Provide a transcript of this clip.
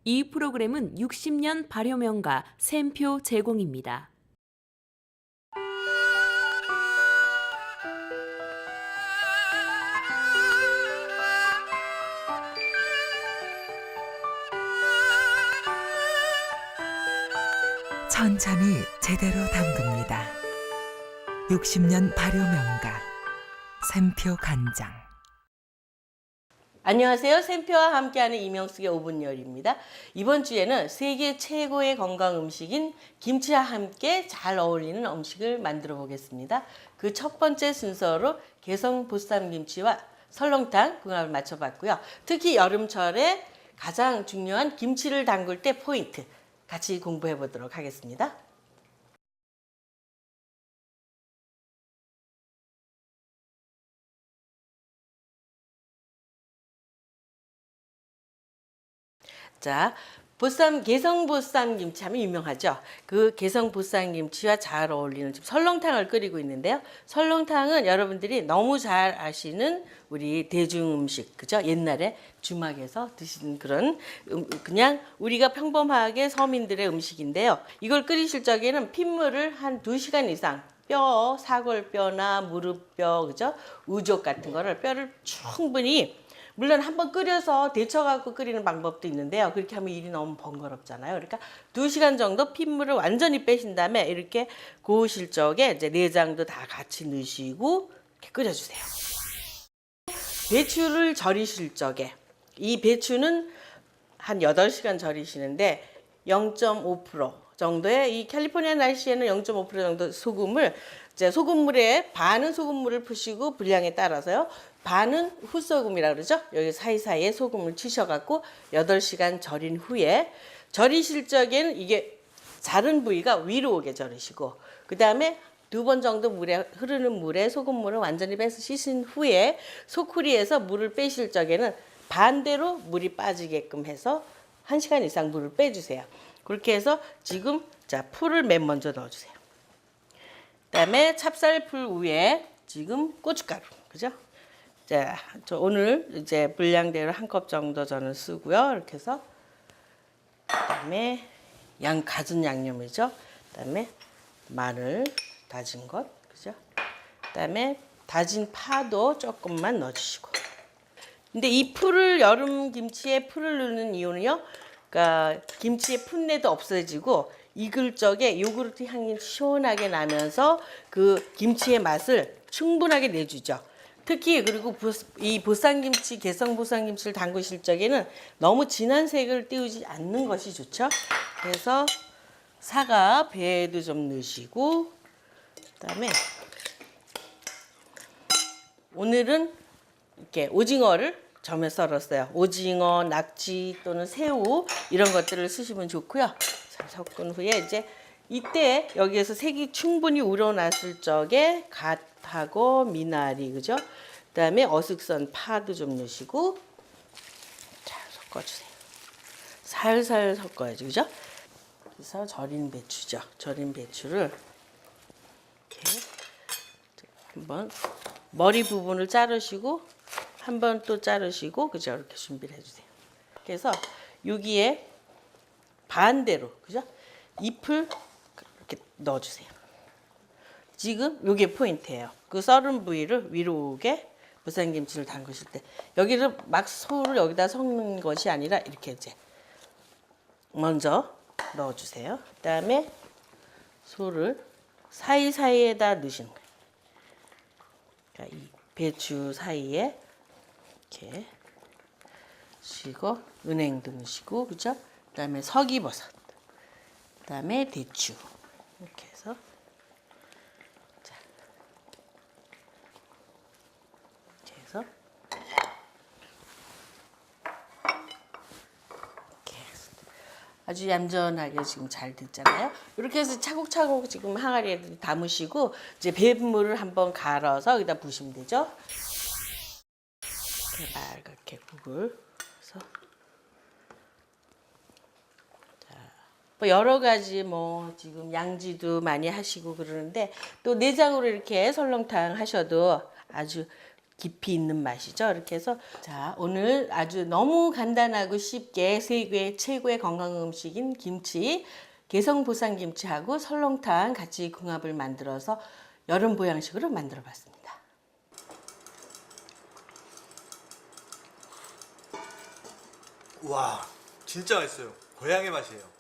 이 프로그램은 60년 발효명가 샘표 제공입니다. 천천히 제대로 담급니다. 60년 발효명가 샘표 간장. 안녕하세요. 샘표와 함께하는 이명숙의 5분 요리입니다. 이번 주에는 세계 최고의 건강 음식인 김치와 함께 잘 어울리는 음식을 만들어 보겠습니다. 그 첫 번째 순서로 개성 보쌈김치와 설렁탕 궁합을 맞춰봤고요. 특히 여름철에 가장 중요한 김치를 담글 때 포인트 같이 공부해 보도록 하겠습니다. 자, 개성 보쌈 김치 하면 유명하죠. 그 개성 보쌈 김치와 잘 어울리는 지금 설렁탕을 끓이고 있는데요. 설렁탕은 여러분들이 너무 잘 아시는 우리 대중 음식, 그죠? 옛날에 주막에서 드시는 그런 그냥 우리가 평범하게 서민들의 음식인데요. 이걸 끓이실 적에는 핏물을 한 2시간 이상 뼈, 사골뼈나 무릎뼈, 그죠? 우족 같은 거를 뼈를 충분히 물론 한번 끓여서 데쳐갖고 끓이는 방법도 있는데요. 그렇게 하면 일이 너무 번거롭잖아요. 그러니까 2시간 정도 핏물을 완전히 빼신 다음에 이렇게 고우실 적에 이제 내장도 다 같이 넣으시고 이렇게 끓여주세요. 배추를 절이실 적에 이 배추는 한 8시간 절이시는데 0.5% 정도의 이 캘리포니아 날씨에는 0.5% 정도 소금을 이제 소금물에 반은 소금물을 푸시고 분량에 따라서요. 반은 훗소금이라 그러죠. 여기 사이사이에 소금을 치셔갖고 8시간 절인 후에 절이실 적에는 이게 자른 부위가 위로 오게 절이시고 그 다음에 2번 정도 흐르는 물에 소금물을 완전히 빼서 씻은 후에 소쿠리에서 물을 빼실 적에는 반대로 물이 빠지게끔 해서 1시간 이상 물을 빼주세요. 그렇게 해서 지금 자 풀을 맨 먼저 넣어주세요. 그다음에 찹쌀풀 위에 지금 고춧가루, 그죠? 자, 저 오늘 이제 분량대로 1컵 정도 저는 쓰고요. 이렇게 해서 그다음에 갖은 양념이죠. 그다음에 마늘 다진 것, 그죠? 그다음에 다진 파도 조금만 넣어주시고. 근데 이 풀을 여름 김치에 풀을 넣는 이유는요. 그러니까 김치의 풋내도 없어지고 익을 적에 요구르트 향이 시원하게 나면서 그 김치의 맛을 충분하게 내주죠. 특히 그리고 이 보쌈김치, 개성 보쌈김치를 담그실 적에는 너무 진한 색을 띄우지 않는 것이 좋죠. 그래서 사과 배에도 좀 넣으시고 그다음에 오늘은 이렇게 오징어를 점에 썰었어요. 오징어, 낙지 또는 새우 이런 것들을 쓰시면 좋고요. 잘 섞은 후에 이제 이때 여기에서 색이 충분히 우러났을 적에 갓하고 미나리, 그죠? 그다음에 어슷선 파도 좀 넣으시고 잘 섞어주세요. 살살 섞어야지, 그죠? 그래서 절인 배추죠. 절인 배추를 이렇게 한번 머리 부분을 자르시고 한번 또 자르시고 그죠? 이렇게 준비를 해주세요. 그래서 여기에 반대로 그죠? 잎을 이렇게 넣어주세요. 지금 이게 포인트예요. 그 썰은 부위를 위로 오게 보쌈김치를 담그실 때 여기를 막 소를 여기다 섞는 것이 아니라 이렇게 이제 먼저 넣어주세요. 그다음에 소를 사이사이에다 넣으시는 거예요. 그러니까 이 배추 사이에 이렇게 넣으시고 은행도 넣으시고 그죠? 그다음에 서기버섯, 그다음에 대추 이렇게 해서 자 이렇게 해서 이렇게 해서 아주 얌전하게 지금 잘 됐잖아요. 이렇게 해서 차곡차곡 지금 항아리에 담으시고 이제 배물을 한번 갈아서 여기다 부으시면 되죠. 이렇게 맑게 국을 해서 뭐 여러 가지 뭐 지금 양지도 많이 하시고 그러는데 또 내장으로 이렇게 설렁탕 하셔도 아주 깊이 있는 맛이죠. 이렇게 해서 자, 오늘 아주 너무 간단하고 쉽게 세계 최고의 건강 음식인 김치, 개성 보쌈 김치하고 설렁탕 같이 궁합을 만들어서 여름 보양식으로 만들어 봤습니다. 와, 진짜 맛있어요. 고향의 맛이에요.